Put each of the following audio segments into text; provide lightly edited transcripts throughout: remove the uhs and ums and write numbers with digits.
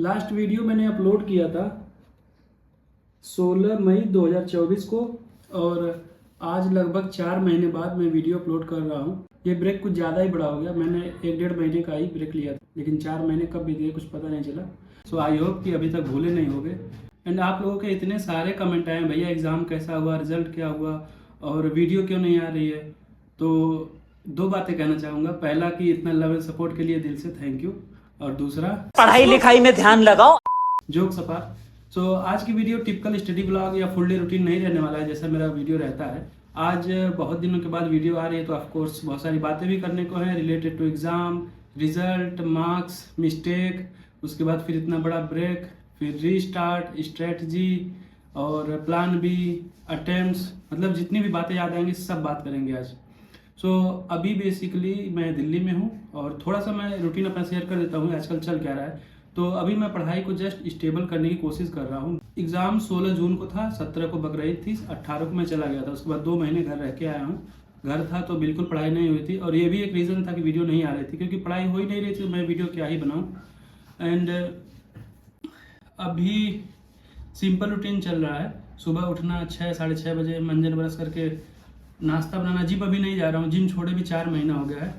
Last video मैंने upload किया था 16 मई 2024 को, और आज लगभग 4 महीने बाद मैं वीडियो अपलोड कर रहा हूँ। ये ब्रेक कुछ ज़्यादा ही बड़ा हो गया, मैंने 1-1.5 महीने का ही ब्रेक लिया था, लेकिन 4 महीने कब बीत गए कुछ पता नहीं चला। सो आई होप कि अभी तक भूले नहीं होंगे। एंड आप लोगों के इतने सारे कमेंट आए, भैया एग्ज़ाम कैसा हुआ, रिजल्ट क्या हुआ और वीडियो क्यों नहीं आ रही है। तो 2 बातें कहना चाहूँगा। पहला कि इतना लेवल सपोर्ट के लिए दिल से थैंक यू, और दूसरा पढ़ाई लिखाई में ध्यान लगाओ। Jokes apart. सो आज की वीडियो टिपिकल स्टडी ब्लॉग या फुल डे रूटीन नहीं रहने वाला है जैसा मेरा वीडियो रहता है। आज बहुत दिनों के बाद वीडियो आ रही है, तो ऑफकोर्स बहुत सारी बातें भी करने को है related to exam, result, marks, mistake, उसके बाद फिर इतना बड़ा ब्रेक, फिर रीस्टार्ट, स्ट्रेटजी और प्लान बी, अटेम्प्ट्स, मतलब जितनी भी बातें याद आएंगी सब बात करेंगे आज। सो अभी बेसिकली मैं दिल्ली में हूँ और थोड़ा सा मैं रूटीन अपना शेयर कर देता हूँ आजकल चल क्या रहा है। तो अभी मैं पढ़ाई को जस्ट स्टेबल करने की कोशिश कर रहा हूँ। एग्ज़ाम 16 जून को था, 17 को बकरीद थी, 18 को मैं चला गया था। उसके बाद 2 महीने घर रह के आया हूँ। घर था तो बिल्कुल पढ़ाई नहीं हुई थी, और ये भी एक रीज़न था कि वीडियो नहीं आ रही थी, क्योंकि पढ़ाई हो ही नहीं रही थी तो मैं वीडियो क्या ही बनाऊँ। एंड अभी सिंपल रूटीन चल रहा है। सुबह उठना 6 साढ़े 6 बजे, मंजन ब्रश करके नाश्ता बनाना। जिम अभी नहीं जा रहा हूँ, जिम छोड़े भी 4 महीना हो गया है।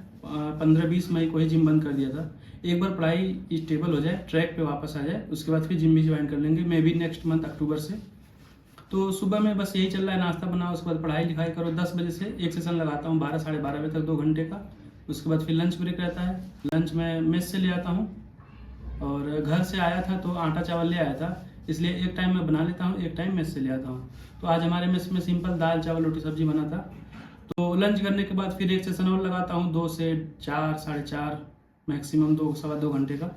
15-20 मई को ही जिम बंद कर दिया था। एक बार पढ़ाई स्टेबल हो जाए, ट्रैक पे वापस आ जाए, उसके बाद फिर जिम भी ज्वाइन कर लेंगे, मे बी नेक्स्ट मंथ अक्टूबर से। तो सुबह में बस यही चल रहा है, नाश्ता बनाओ, उसके बाद पढ़ाई लिखाई करो। 10 बजे से एक सेशन लगाता हूँ, 12 साढ़े 12 बजे तक 2 घंटे का। उसके बाद फिर लंच ब्रेक रहता है। लंच मैं मेस से ले आता हूँ, और घर से आया था तो आटा चावल ले आया था, इसलिए एक टाइम मैं बना लेता हूँ, एक टाइम मेस से ले आता हूँ। तो आज हमारे मेस में सिंपल दाल चावल रोटी सब्जी बना था। तो लंच करने के बाद फिर एक सेशन और लगाता हूँ, 2 से 4 साढ़े 4, मैक्सिमम 2 सवा 2 घंटे का।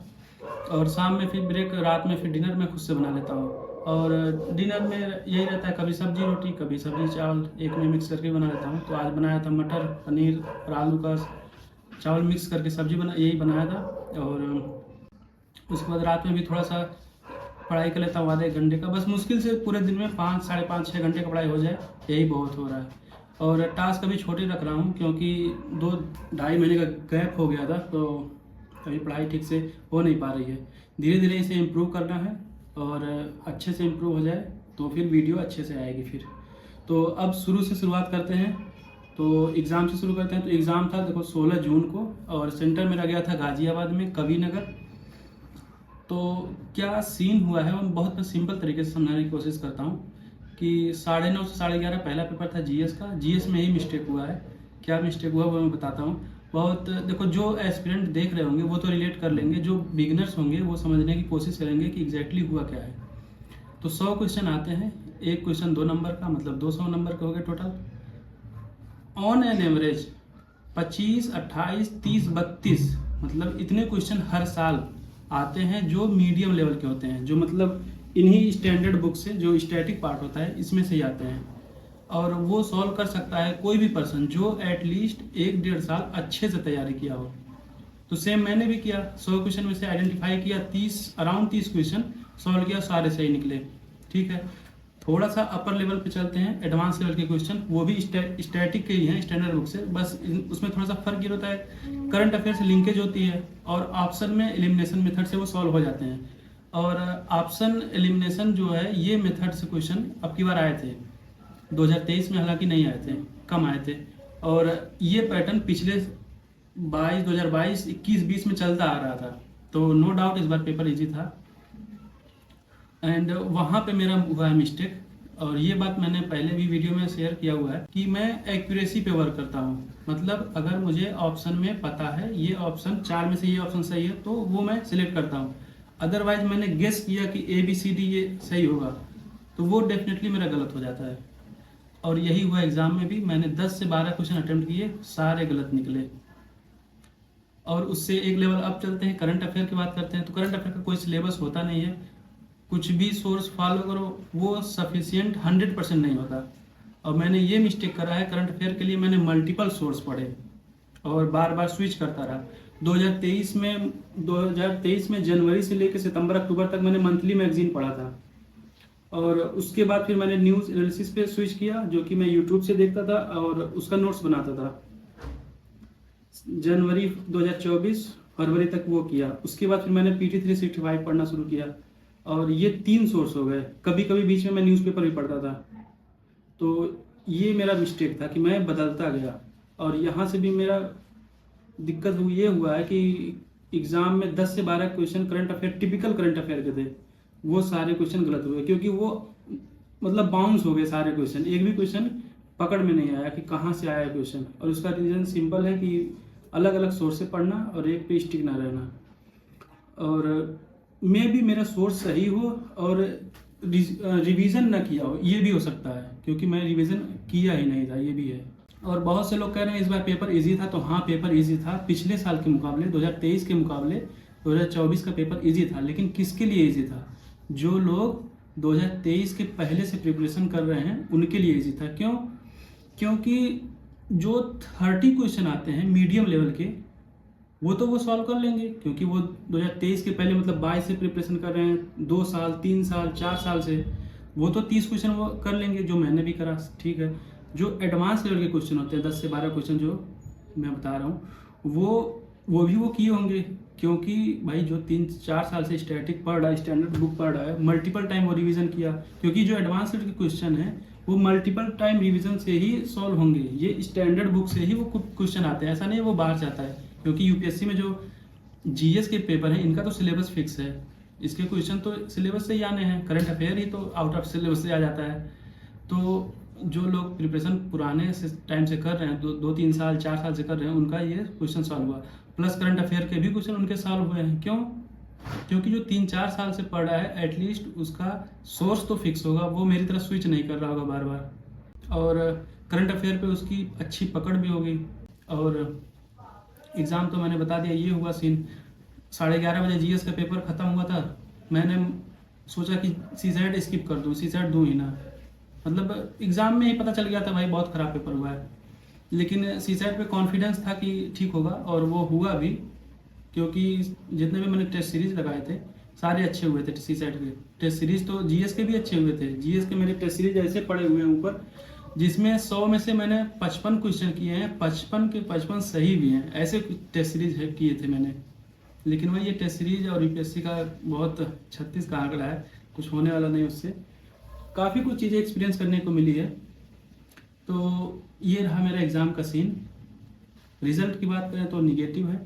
और शाम में फिर ब्रेक, रात में फिर डिनर मैं खुद से बना लेता हूँ। और डिनर में यही रहता है, कभी सब्जी रोटी, कभी सब्जी चावल, एक में मिक्स करके बना लेता हूँ। तो आज बनाया था मटर पनीर और आलू का चावल मिक्स करके सब्जी यही बनाया था। और उसके बाद रात में भी थोड़ा सा पढ़ाई कर लेता हूँ, आधे 1 घंटे का। बस मुश्किल से पूरे दिन में 5 साढ़े 5 6 घंटे का पढ़ाई हो जाए, यही बहुत हो रहा है। और टास्क अभी छोटे रख रहा हूँ, क्योंकि 2-2.5 महीने का गैप हो गया था, तो अभी पढ़ाई ठीक से हो नहीं पा रही है। धीरे धीरे इसे इम्प्रूव करना है, और अच्छे से इम्प्रूव हो जाए तो फिर वीडियो अच्छे से आएगी फिर। तो अब शुरू से शुरुआत करते हैं। तो एग्ज़ाम से शुरू करते हैं। तो एग्ज़ाम था देखो 16 जून को, और सेंटर मेरा गया था गाज़ियाबाद में, कवि नगर। तो क्या सीन हुआ है मैं बहुत सिंपल तरीके से समझाने की कोशिश करता हूँ कि 9:30 से 11:30 पहला पेपर था जीएस का। जीएस में ही मिस्टेक हुआ है। क्या मिस्टेक हुआ वो मैं बताता हूँ। बहुत देखो, जो एस्पिरेंट देख रहे होंगे वो तो रिलेट कर लेंगे, जो बिगिनर्स होंगे वो समझने की कोशिश करेंगे कि एग्जैक्टली हुआ क्या है। तो 100 क्वेश्चन आते हैं, एक क्वेश्चन 2 नंबर का, मतलब 200 नंबर के हो गए टोटल। ऑन एन एवरेज 25, 28, 30, 32, मतलब इतने क्वेश्चन हर साल आते हैं जो मीडियम लेवल के होते हैं, जो मतलब इन्हीं स्टैंडर्ड बुक से, जो स्टैटिक पार्ट होता है इसमें से ही आते हैं। और वो सॉल्व कर सकता है कोई भी पर्सन जो एटलीस्ट 1-1.5 साल अच्छे से तैयारी किया हो। तो सेम मैंने भी किया, 100 क्वेश्चन में से आइडेंटिफाई किया, अराउंड 30 क्वेश्चन सॉल्व किया, सारे सही निकले। ठीक है, थोड़ा सा अपर लेवल पे चलते हैं, एडवांस लेवल के क्वेश्चन, वो भी स्टैटिक के ही हैं स्टैंडर्ड बुक से। बस उसमें थोड़ा सा फर्क ये होता है, करंट अफेयर से लिंकेज होती है, और ऑप्शन में एलिमिनेशन मेथड से वो सॉल्व हो जाते हैं। और ऑप्शन एलिमिनेशन जो है, ये मेथड से क्वेश्चन अब की बार आए थे 2023 में, हालांकि नहीं आए थे, कम आए थे। और ये पैटर्न पिछले 2022, 21, 20 में चलता आ रहा था। तो नो डाउट इस बार पेपर इजी था, एंड वहाँ पे मेरा हुआ है मिस्टेक। और ये बात मैंने पहले भी वीडियो में शेयर किया हुआ है कि मैं एक्यूरेसी पे वर्क करता हूँ। मतलब अगर मुझे ऑप्शन में पता है ये ऑप्शन 4 में से ये ऑप्शन सही है, तो वो मैं सिलेक्ट करता हूँ। अदरवाइज मैंने गेस किया कि ABCD ये सही होगा, तो वो डेफिनेटली मेरा गलत हो जाता है। और यही हुआ एग्जाम में भी। मैंने 10 से 12 क्वेश्चन अटेम्प्ट किए, सारे गलत निकले। और उससे एक लेवल अप चलते हैं, करंट अफेयर की बात करते हैं। तो करंट अफेयर का कोई सिलेबस होता नहीं है, कुछ भी सोर्स फॉलो करो वो सफिशिएंट 100% नहीं होता। और मैंने ये मिस्टेक करा है, करंट अफेयर के लिए मैंने मल्टीपल सोर्स पढ़े और बार बार स्विच करता रहा। 2023 में जनवरी से लेकर सितंबर अक्टूबर तक मैंने मंथली मैगजीन पढ़ा था। और उसके बाद फिर मैंने न्यूज़ एनालिसिस पे स्विच किया, जो कि मैं यूट्यूब से देखता था और उसका नोट्स बनाता था। जनवरी 2024 फरवरी तक वो किया। उसके बाद फिर मैंने PT 365 पढ़ना शुरू किया, और ये 3 सोर्स हो गए। कभी कभी बीच में मैं न्यूज़पेपर भी पढ़ता था। तो ये मेरा मिस्टेक था कि मैं बदलता गया, और यहाँ से भी मेरा दिक्कत ये हुआ है कि एग्ज़ाम में 10 से 12 question current affair, typical current affair के थे, वो सारे क्वेश्चन गलत हुए, क्योंकि वो मतलब बाउंस हो गए सारे क्वेश्चन। एक भी क्वेश्चन पकड़ में नहीं आया कि कहाँ से आया क्वेश्चन। और उसका रीज़न सिंपल है कि अलग अलग सोर्स से पढ़ना और एक पे स्टिक ना रहना। और मे भी मेरा सोर्स सही हो और रिवीजन ना किया हो, ये भी हो सकता है, क्योंकि मैं रिवीजन किया ही नहीं था, ये भी है। और बहुत से लोग कह रहे हैं इस बार पेपर इजी था, तो हाँ पेपर इजी था। पिछले साल के मुकाबले 2023 के मुकाबले 2024 का पेपर इजी था। लेकिन किसके लिए इजी था? जो लोग 2023 के पहले से प्रिपरेशन कर रहे हैं उनके लिए इजी था। क्यों? क्योंकि जो 30 क्वेश्चन आते हैं मीडियम लेवल के, वो सॉल्व कर लेंगे, क्योंकि वो 2023 के पहले मतलब 22 से प्रिपरेशन कर रहे हैं, 2 साल 3 साल 4 साल से। वो तो 30 क्वेश्चन वो कर लेंगे, जो मैंने भी करा, ठीक है। जो एडवांस लेवल के क्वेश्चन होते हैं 10 से 12 क्वेश्चन जो मैं बता रहा हूँ, वो भी वो किए होंगे, क्योंकि भाई जो 3-4 साल से स्टैटिक पढ़ रहा है, स्टैंडर्ड बुक पढ़ रहा है, मल्टीपल टाइम वो रिवीजन किया। क्योंकि जो एडवांस लेवल के क्वेश्चन है वो मल्टीपल टाइम रिवीजन से ही सॉल्व होंगे। ये स्टैंडर्ड बुक से ही वो क्वेश्चन आते हैं, ऐसा नहीं है वो बाहर से आता है। क्योंकि यूपीएससी में जो जीएस के पेपर हैं इनका तो सिलेबस फिक्स है, इसके क्वेश्चन तो सिलेबस से ही आने हैं। करंट अफेयर ही तो आउट ऑफ सिलेबस से आ जाता है। तो जो लोग प्रिपरेशन पुराने से टाइम से कर रहे हैं, 2-3 साल 4 साल से कर रहे हैं, उनका ये क्वेश्चन सॉल्व हुआ। प्लस करंट अफेयर के भी क्वेश्चन उनके सॉल्व हुए हैं। क्यों? क्योंकि जो 3-4 साल से पढ़ रहा है एटलीस्ट उसका सोर्स तो फिक्स होगा, वो मेरी तरह स्विच नहीं कर रहा होगा बार बार। और करंट अफेयर पे उसकी अच्छी पकड़ भी होगी। और एग्ज़ाम तो मैंने बता दिया, ये हुआ सीन। 11:30 बजे जीएस का पेपर ख़त्म हुआ था। मैंने सोचा कि सीसेट स्किप कर दूँ, सीसेट दूँ ही ना। मतलब एग्ज़ाम में ही पता चल गया था भाई बहुत ख़राब पेपर हुआ है। लेकिन सीसेट पे कॉन्फिडेंस था कि ठीक होगा, और वो हुआ भी। क्योंकि जितने भी मैंने टेस्ट सीरीज लगाए थे सारे अच्छे हुए थे। सीसेट के टेस्ट सीरीज तो जीएस के भी अच्छे हुए थे। जीएस के मेरे टेस्ट सीरीज ऐसे पड़े हुए हैं ऊपर, जिसमें 100 में से मैंने 55 क्वेश्चन किए हैं, 55 के 55 सही भी हैं। ऐसे टेस्ट सीरीज किए थे मैंने। लेकिन वही ये टेस्ट सीरीज और यूपीएससी का बहुत 36 का आंकड़ा है, कुछ होने वाला नहीं उससे। काफ़ी कुछ चीज़ें एक्सपीरियंस करने को मिली है। तो ये रहा मेरा एग्ज़ाम का सीन। रिजल्ट की बात करें तो निगेटिव है।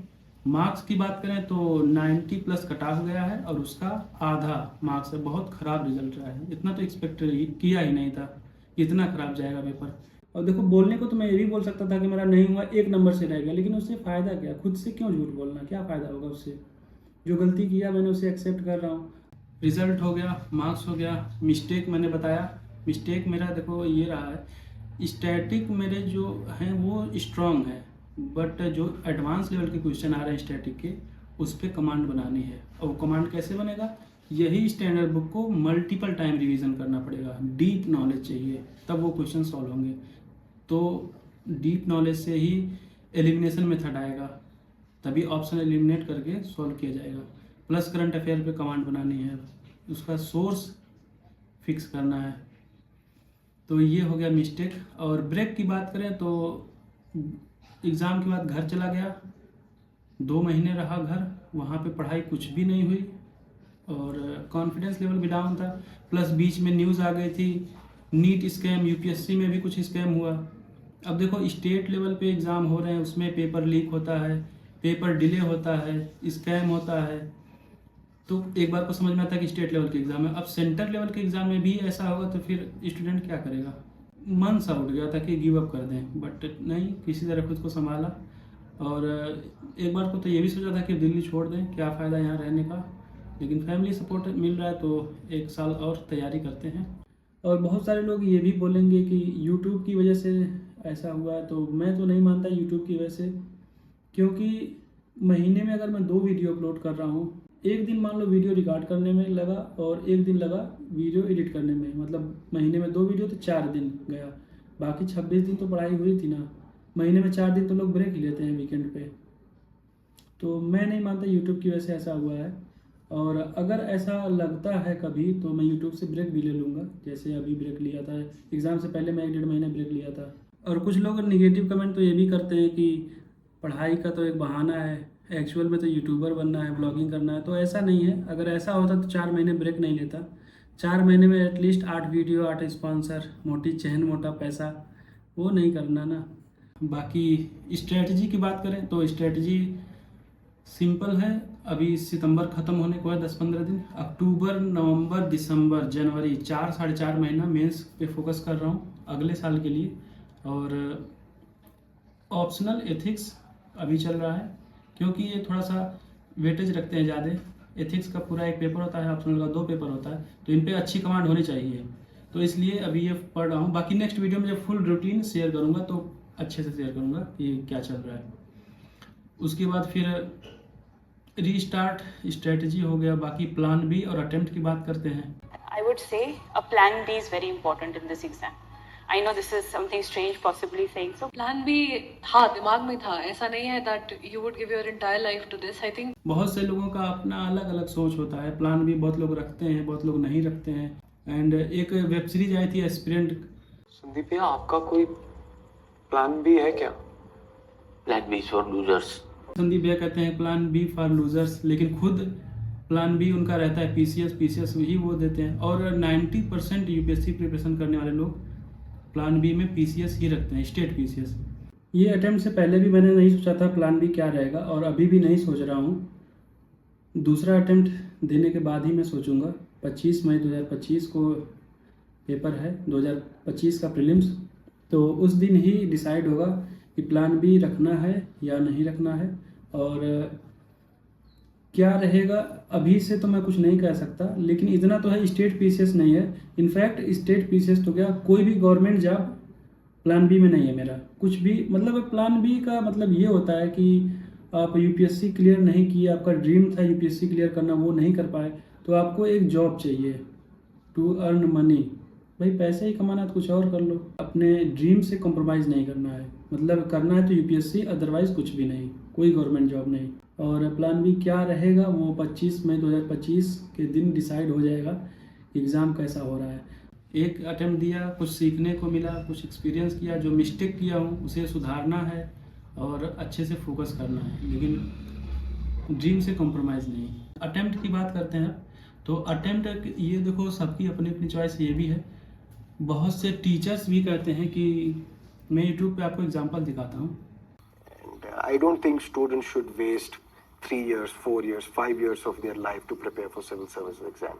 मार्क्स की बात करें तो 90 प्लस कट ऑफ गया है, और उसका आधा मार्क्स है। बहुत ख़राब रिजल्ट रहा है, इतना तो एक्सपेक्ट किया ही नहीं था इतना ख़राब जाएगा पेपर। और देखो, बोलने को तो मैं ये भी बोल सकता था कि मेरा नहीं हुआ, 1 नंबर से रह गया, लेकिन उससे फ़ायदा क्या? खुद से क्यों झूठ बोलना? क्या फ़ायदा होगा उससे? जो गलती किया मैंने उसे एक्सेप्ट कर रहा हूँ। रिजल्ट हो गया, मार्क्स हो गया। मिस्टेक मैंने बताया। मिस्टेक मेरा देखो ये रहा है, स्टैटिक मेरे जो हैं वो स्ट्रॉन्ग है, बट जो एडवांस लेवल के क्वेश्चन आ रहे हैं स्टैटिक के, उस पर कमांड बनानी है। और कमांड कैसे बनेगा? यही स्टैंडर्ड बुक को मल्टीपल टाइम रिवीजन करना पड़ेगा। डीप नॉलेज चाहिए, तब वो क्वेश्चन सॉल्व होंगे। तो डीप नॉलेज से ही एलिमिनेशन मेथड आएगा, तभी ऑप्शन एलिमिनेट करके सॉल्व किया जाएगा। प्लस करंट अफेयर पे कमांड बनानी है, उसका सोर्स फिक्स करना है। तो ये हो गया मिस्टेक। और ब्रेक की बात करें तो एग्ज़ाम के बाद घर चला गया, 2 महीने रहा घर। वहाँ पे पढ़ाई कुछ भी नहीं हुई, और कॉन्फिडेंस लेवल भी डाउन था। प्लस बीच में न्यूज़ आ गई थी नीट स्कैम, यूपीएससी में भी कुछ स्कैम हुआ। अब देखो, स्टेट लेवल पे एग्ज़ाम हो रहे हैं, उसमें पेपर लीक होता है, पेपर डिले होता है, स्कैम होता है। तो एक बार को समझ में आता है कि स्टेट लेवल के एग्ज़ाम है। अब सेंटर लेवल के एग्ज़ाम में भी ऐसा होगा तो फिर स्टूडेंट क्या करेगा? मन सा उठ गया था कि गिव अप कर दें, बट नहीं, किसी तरह खुद को संभाला। और एक बार को तो ये भी सोचा था कि दिल्ली छोड़ दें, क्या फ़ायदा यहाँ रहने का। लेकिन फैमिली सपोर्ट मिल रहा है तो 1 साल और तैयारी करते हैं। और बहुत सारे लोग ये भी बोलेंगे कि यूट्यूब की वजह से ऐसा हुआ है, तो मैं तो नहीं मानता यूट्यूब की वजह से। क्योंकि महीने में अगर मैं 2 वीडियो अपलोड कर रहा हूँ, एक दिन मान लो वीडियो रिकॉर्ड करने में लगा और एक दिन लगा वीडियो एडिट करने में, मतलब महीने में 2 वीडियो तो 4 दिन गया। बाकी 26 दिन तो पढ़ाई हुई थी ना। महीने में 4 दिन तो लोग ब्रेक ही लेते हैं वीकेंड पे। तो मैं नहीं मानता यूट्यूब की वजह से ऐसा हुआ है। और अगर ऐसा लगता है कभी तो मैं यूट्यूब से ब्रेक भी ले लूँगा, जैसे अभी ब्रेक लिया था। एग्ज़ाम से पहले मैं 1-1.5 महीने ब्रेक लिया था। और कुछ लोग नेगेटिव कमेंट तो ये भी करते हैं कि पढ़ाई का तो एक बहाना एक्चुअल में तो यूट्यूबर बनना है, ब्लॉगिंग करना है, तो ऐसा नहीं है। अगर ऐसा होता तो 4 महीने ब्रेक नहीं लेता। 4 महीने में एटलीस्ट 8 वीडियो, 8 स्पॉन्सर, मोटी चहन मोटा पैसा, वो नहीं करना ना। बाकी स्ट्रेटजी की बात करें तो स्ट्रेटजी सिंपल है। अभी सितंबर ख़त्म होने को है, 10-15 दिन। अक्टूबर, नवंबर, दिसंबर, जनवरी, 4 साढ़े 4 महीना मेंस पे फोकस कर रहा हूँ अगले साल के लिए। और ऑप्शनल एथिक्स अभी चल रहा है, क्योंकि ये थोड़ा सा वेटेज रखते हैं ज़्यादा। एथिक्स का पूरा एक पेपर होता है, ऑप्शनल का 2 पेपर होता है, तो इन पे अच्छी कमांड होनी चाहिए, तो इसलिए अभी ये पढ़ रहा हूँ। बाकी नेक्स्ट वीडियो में जब फुल रूटीन शेयर करूँगा तो अच्छे से शेयर करूँगा कि क्या चल रहा है। उसके बाद फिर रीस्टार्ट स्ट्रेटजी हो गया। बाकी प्लान बी और अटेम्प्ट की बात करते हैं। I would say a plan B is very important in this exam. I know this is something strange possibly saying so. Plan भी था, दिमाग में था, ऐसा नहीं है that you would give your entire life to this. I think बहुत से लोगों का अपना अलग अलग सोच होता है। प्लान भी बहुत लोग रखते हैं, बहुत लोग नहीं रखते हैं। एंड एक वेब सीरीज आई थी एस्पिरेंट। संदीप भैया, आपका कोई प्लान भी है क्या? Plan B for losers. Sandeep भैया कहते हैं प्लान बी फॉर लूजर्स, लेकिन खुद प्लान बी उनका रहता है पीसीएस ही वो देते हैं। और 90% यूपीएससी प्रिपरेशन करने वाले लोग प्लान बी में पीसीएस ही रखते हैं, स्टेट पीसीएस। ये अटेम्प्ट से पहले भी मैंने नहीं सोचा था प्लान बी क्या रहेगा, और अभी भी नहीं सोच रहा हूँ। दूसरा अटेम्प्ट देने के बाद ही मैं सोचूंगा। 25 मई 2025 को पेपर है, 2025 का प्रीलिम्स, तो उस दिन ही डिसाइड होगा कि प्लान बी रखना है या नहीं रखना है, और क्या रहेगा। अभी से तो मैं कुछ नहीं कह सकता, लेकिन इतना तो है स्टेट पीसीएस नहीं है। इनफैक्ट स्टेट पीसीएस तो क्या, कोई भी गवर्नमेंट जॉब प्लान बी में नहीं है मेरा कुछ भी। मतलब प्लान बी का मतलब ये होता है कि आप यूपीएससी क्लियर नहीं किए, आपका ड्रीम था यूपीएससी क्लियर करना, वो नहीं कर पाए, तो आपको एक जॉब चाहिए टू अर्न मनी। भाई पैसे ही कमाना है तो कुछ और कर लो, अपने ड्रीम से कॉम्प्रोमाइज़ नहीं करना है। मतलब करना है तो यूपीएससी, अदरवाइज कुछ भी नहीं, कोई गवर्नमेंट जॉब नहीं। और प्लान बी क्या रहेगा वो 25 मई 2025 के दिन डिसाइड हो जाएगा एग्ज़ाम कैसा हो रहा है। एक अटेम्प्ट दिया, कुछ सीखने को मिला, कुछ एक्सपीरियंस किया, जो मिस्टेक किया हूँ उसे सुधारना है और अच्छे से फोकस करना है, लेकिन ड्रीम से कॉम्प्रोमाइज़ नहीं। अटेम्प्ट की बात करते हैं तो अटेम्प्ट ये देखो सबकी अपनी अपनी चॉइस ये भी है। बहुत से टीचर्स भी कहते हैं कि मैं यूट्यूब पे आपको एग्जांपल दिखाता हूँ। I don't think students should waste 3 years, 4 years, 5 years of their life to prepare for civil service exam.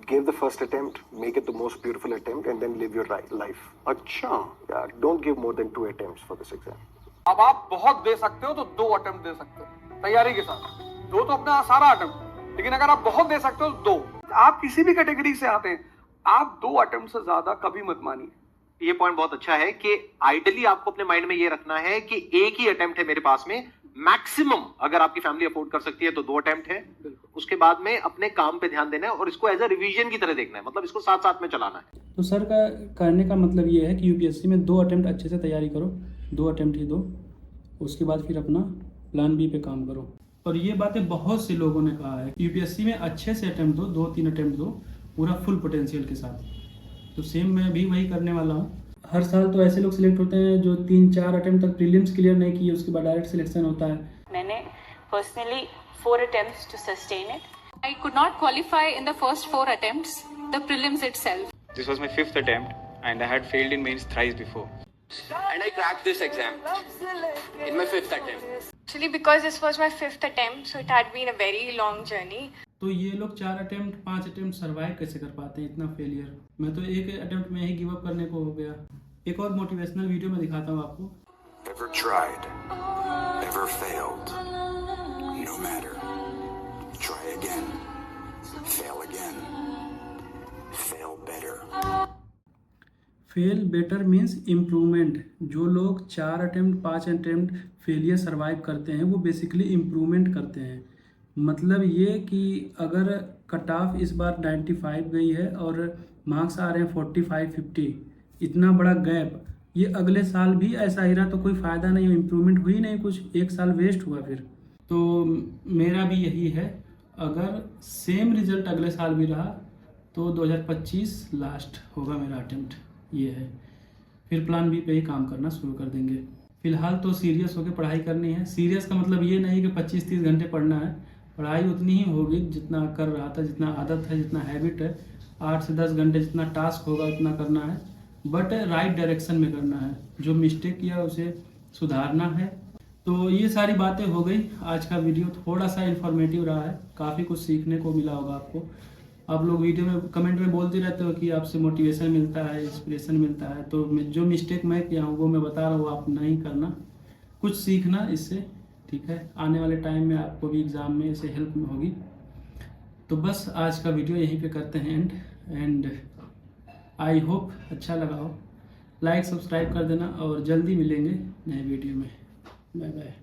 Give the first attempt, make it the most beautiful attempt, and then live your life. अच्छा, Yeah, don't give more than 2 attempts for this exam. अब आप बहुत दे सकते हो तो 2 attempt दे सकते हो तैयारी के साथ। 2 तो अपना सारा अटेम्प्ट, लेकिन अगर आप बहुत दे सकते हो तो 2। आप किसी भी कैटेगरी से आते हैं, आप 2 अटेम्प्ट से ज्यादा कभी मत मानिए। ये पॉइंट बहुत अच्छा है कि आइडियली आपको अपने माइंड में ये रखना है कि एक ही अटेम्प्ट है मेरे पास में, मैक्सिमम अगर आपकी फैमिली अफोर्ड कर सकती है तो 2 अटेम्प्ट है। उसके बाद में अपने काम पे ध्यान देना है और इसको एज अ रिवीजन की तरह देखना है, मतलब इसको साथ साथ में चलाना है। तो सर का कहने का मतलब ये है कि यूपीएससी में 2 अटेम्प्ट अच्छे से तैयारी करो, 2 अटेम्प्ट ही दो, उसके बाद फिर अपना प्लान बी पे काम करो। और ये बातें बहुत से लोगों ने कहा है कि यूपीएससी में अच्छे से अटेम्प्ट दो, 2-3 अटेम्प्ट दो पूरा फुल पोटेंशियल के साथ। तो सेम मैं भी वही करने वाला हूँ। हर साल तो ऐसे लोग सिलेक्ट होते हैं जो 3-4 अटेम्प्ट तक प्रीलिम्स क्लियर नहीं किए, उसके बाद डायरेक्ट सिलेक्शन होता है। मैंने personally 4 attempts to sustain it. I could not qualify in the first 4 attempts, the prelims itself. This was my 5th attempt and I had failed in mains thrice before. And I cracked this exam in my 5th attempt. Actually, because this was my 5th attempt, so it had been a very long journey. तो ये लोग 4 attempt 5 attempt survive कैसे कर पाते हैं इतना failure. मैं तो एक अटेम्प्ट में ही गिव अप करने को हो गया। एक और मोटिवेशनल वीडियो में दिखाता हूँ आपको। Ever tried? Ever failed? No matter. Try again. Fail again. Fail better. Fail better means improvement. जो लोग 4 अटेम्प्ट 5 अटेम्प्ट फेलियर सर्वाइव करते हैं वो बेसिकली इम्प्रूवमेंट करते हैं। मतलब ये कि अगर कट ऑफ इस बार 95 गई है और मार्क्स आ रहे हैं 45-50, इतना बड़ा गैप, ये अगले साल भी ऐसा ही रहा तो कोई फ़ायदा नहीं, इम्प्रूवमेंट हुई नहीं, कुछ 1 साल वेस्ट हुआ फिर। तो मेरा भी यही है, अगर सेम रिजल्ट अगले साल भी रहा तो 2025 लास्ट होगा मेरा अटेम्प्ट, ये है। फिर प्लान बी पे ही काम करना शुरू कर देंगे। फ़िलहाल तो सीरियस होकर पढ़ाई करनी है। सीरियस का मतलब ये नहीं कि 25-30 घंटे पढ़ना है, पढ़ाई उतनी ही होगी जितना कर रहा था, जितना आदत है, जितना हैबिट है। 8 से 10 घंटे जितना टास्क होगा उतना करना है, बट राइट डायरेक्शन में करना है। जो मिस्टेक किया उसे सुधारना है। तो ये सारी बातें हो गई। आज का वीडियो थोड़ा सा इन्फॉर्मेटिव रहा है, काफ़ी कुछ सीखने को मिला होगा आपको। आप लोग वीडियो में कमेंट में बोलते रहते हो कि आपसे मोटिवेशन मिलता है, इंस्पिरेशन मिलता है, तो जो मिस्टेक मैं किया हूँ वो मैं बता रहा हूँ, आप नहीं करना, कुछ सीखना इससे, ठीक है। आने वाले टाइम में आपको भी एग्ज़ाम में इसे हेल्प में होगी। तो बस आज का वीडियो यहीं पे करते हैं एंड आई होप अच्छा लगा हो। लाइक सब्सक्राइब कर देना और जल्दी मिलेंगे नए वीडियो में। Bye bye.